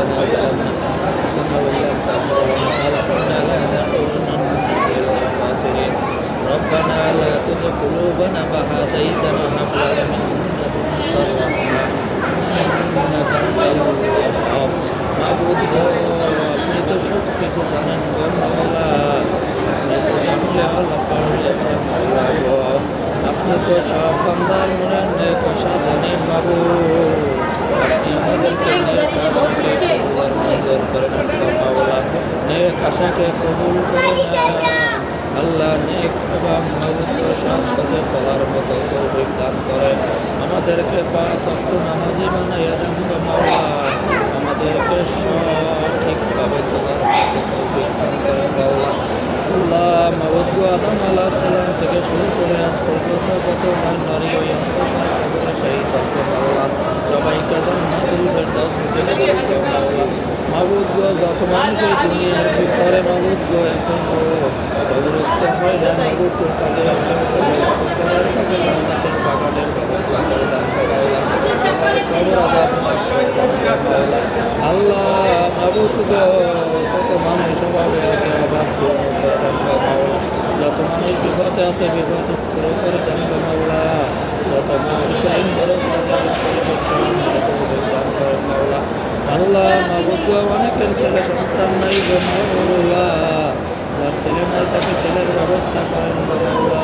ربنا ظلمنا أنفسنا وإن لم تغفر لنا وترحمنا لنكونن من الخاسرين ربنا لا تزغ قلوبنا بعد إذ هديتنا وهب لنا من لدنك رحمة إنك أنت الوهاب মাবুদ গো আপনি তো সব কিছু জানেন গো মাওলা আপনি তো জানলে আল্লাহ পারলে মাওলা গো আপনি তো সব বান্দার মনের নেক আশা জানেন মাবুদ আপনি আমাদেরকে নেক আশাকে মঞ্জুর করেন মাওলা নেক আশাকে কবুল করেন আল্লাহ নেক এবং মাবুদ সব পথে চলার মতো তৌফিক দান করেন আমাদেরকে পাঁচ ওয়াক্ত নামাজি বানাইয়া দেন গো মাওলা আমাদেরকে সঠিকভাবে চলার মতো তৌফিক দান করেন মাওলা আল্লাহ মাবুদ আদম আলাইহিস সালাম থেকে শুরু করে আজ পর্যন্ত কত নারী ও ইন্দ্রজান শহীদ আছে মাওলা সবাইকে জান্নাতুল ফেরদাউস নসিব করুন মাওলা মাবুদ যত মানুষ এই দুনিয়ার ভিতরে মাবুদ এখন কবরস্থ হয় না মাবুদ তাদের করার কাছে জান্নাতের বাগানের ব্যবস্থা করে দান মাওলা সবাই কবর আযাব মাফ করে দান মাওলা আল্লাহ মাবুদ কত মানুষ অভাবে আছে অভাব পূর্ণ করে দান মাওলা যত মানুষ বিপদে আছে বিপদ পুরো করে দান মাওলা যত মানুষ আইন খরচ দান করেন মাওলা আল্লাহ মাবুদ অনেকের ছেলে সন্তান নাই গো মাওলা যার ছেলে নাই তাকে ছেলের ব্যবস্থা করেন গো মাওলা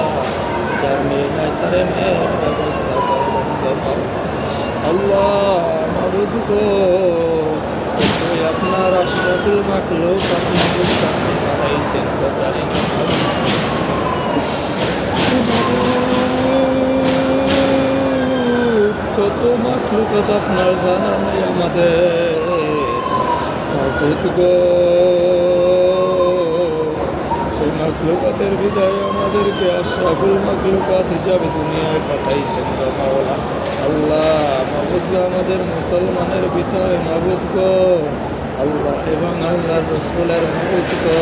যার মেয়ে নাই তার মেয়ের ব্যবস্থা করেন গো মাওলা আল্লাহ মাবুদ গো আপনার আশরাফুল মাখলুক আপনাকে সামনে বানাইছেন গো জানি না কত মাখলুকাত আপনার জানা নেই আমাদের মাবুদ গো সেই মাখলুকাতের বিদায় আমাদেরকে আশরাফুল মাখলুকাত হিসাবে দুনিয়ায় পাঠাইছেন গো মাওলা আল্লাহ মাবুদ গো আমাদের মুসলমানের ভিতরে মাবুদ গো আল্লাহ এবং আল্লাহর রাসূলের মাবুদ গো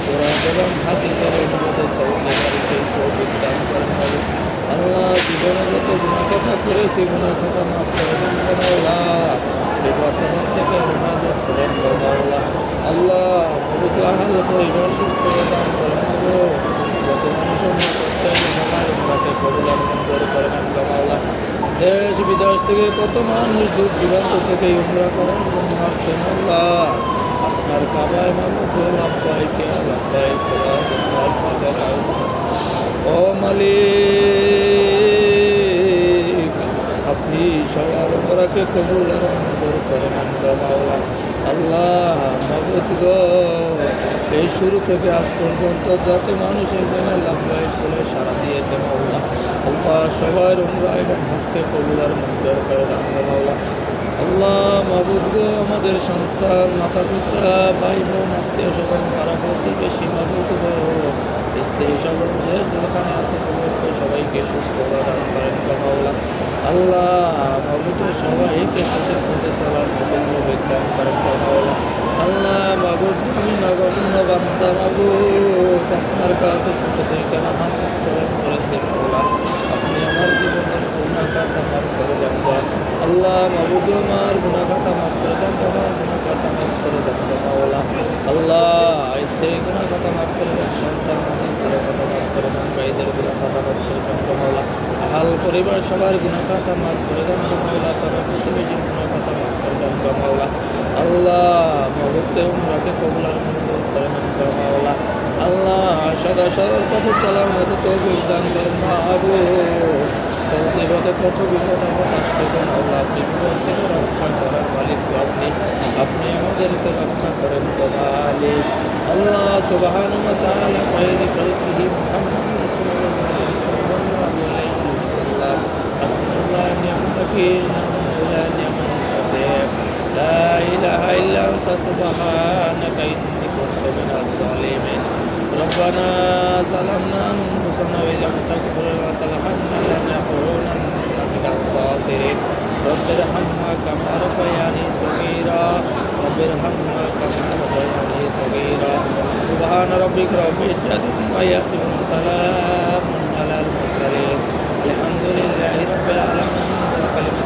কোরআন এবং হাদিসের অনুমতি চলতে পারি সেই তৌফিক দান করেন আল্লাহ জীবনে যত গুনাহ কথা করেছি গুনাহ কথা মাফ করে দেন গো মাওলা বিপদ থেকে হেফাজত করেন গো মাওলা আল্লাহ মাবুদ আহল পরিবার সুস্থ দান করেন গো যত মানুষের মধ্যে কবুল মঞ্জুর করে নেন গো মাওলা দেশ বিদেশ থেকে কত মানুষ দূর দূরান্ত থেকে উমরা করার জন্য আসছেন আল্লাহ আপনার কাবায় মাবুদ লাব্বাইকে লাব্বাইক ও মালিক আপনি সবার উমরাকে কবুল মঞ্জুর করে নেন গো মাওলা আল্লাহ মাবুদ গো এই শুরু থেকে আজ পর্যন্ত যত মানুষ এই জায়গায় লাভবাহিক বলে সাড়া দিয়েছে মাওলা আল্লাহ সবার উমরা এবং হজকে কবুল আর মঞ্জুর করে দেন গো মাওলা আল্লাহ মাবুদ গো আমাদের সন্তান মাতা পিতা ভাই বোন আত্মীয় স্বজন পাড়া প্রতিবেশী মাবুদ গো স্ত্রী স্বজন যে যেখানে আছে সবাইকে সুস্থ দান করেন গো মাওলা আল্লাহ মাবুদ সবাইকে সঠিক পথে চলার মতো তৌফিক দান করেন গো মাওলা আল্লাহ মাবুদ আমি নগণ্য বান্দা মাবুদ আপনার কাছে ছোট থেকে হাত উত্তোলন করেছি মাওলা আপনি আমার জীবনের গুনাহ খাতা মাফ করে দেন গো আল্লাহ মাবুদ আমার গুনাহ খাতা মাফ করে দেন গো গুনাহ খাতা মাফ করে দেন গো মাওলা আল্লাহ স্ত্রী গুনাহ খাতা মাফ করে দেন সন্তান গুনাহ খাতা মাফ করে দেন ভাইদের গুনাহ খাতা মাফ করে দেন গো মাওলা আহাল পরিবার সবার গুনাহ খাতা মাফ করে দেন গো মাওলা পাড়া প্রতিবেশীর গুনাহ খাতা মাফ করে দেন গো মাওলা আল্লাহ মাবুদকে উমরাকে কবুল আর মঞ্জুর করে নেন গো মাওলা আল্লাহ সদা সরল পথে চলার মতো তৌফিক দান করেন মাবুদ চলতে পথে কত বিপদ আপদ আসবে গো মাওলা আপনি বিপদ থেকে রক্ষা করার মালিক আপনি আমাদেরকে রক্ষা করেন গো মালিক আল্লাহ সুবহানাহু ওয়া তাআলা খায়রি খালকিহি মুহাম্মদ রাসূলুল্লাহ সাল্লাল্লাহু আলাইহি ওয়াসাল্লাম আসমাল্লাহ নি'মাল ওয়াকিল লা নি'মাল নাসির লা ইলাহা ইল্লা আনতা সুবহানাকা ইন্নী কুনতু মিনাজ জালিমিন ربنا ظلمنا أنفسنا وإن لم تغفر لنا وترحمنا لنكونن من الخاسرين رب ارحمنا كما ربياني صغيرا رب ارحمنا كما ربياني صغيرا سبحان ربك رب العزة عما يصفون سلام على المرسلين الحمد لله رب العالمين